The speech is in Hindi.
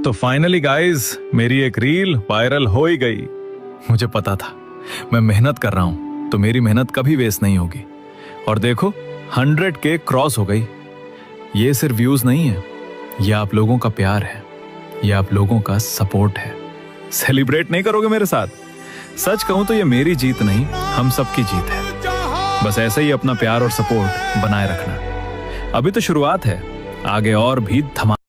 तो फाइनली गाइस मेरी एक रील वायरल हो ही गई। मुझे पता था मैं मेहनत कर रहा हूं तो मेरी मेहनत कभी वेस्ट नहीं होगी। और देखो 100K क्रॉस हो गई। ये सिर्फ व्यूज नहीं है, ये आप लोगों का प्यार है, ये आप लोगों का सपोर्ट है। सेलिब्रेट नहीं करोगे मेरे साथ? सच कहूं तो ये मेरी जीत नहीं, हम सबकी जीत है। बस ऐसे ही अपना प्यार और सपोर्ट बनाए रखना। अभी तो शुरुआत है, आगे और भी धमाके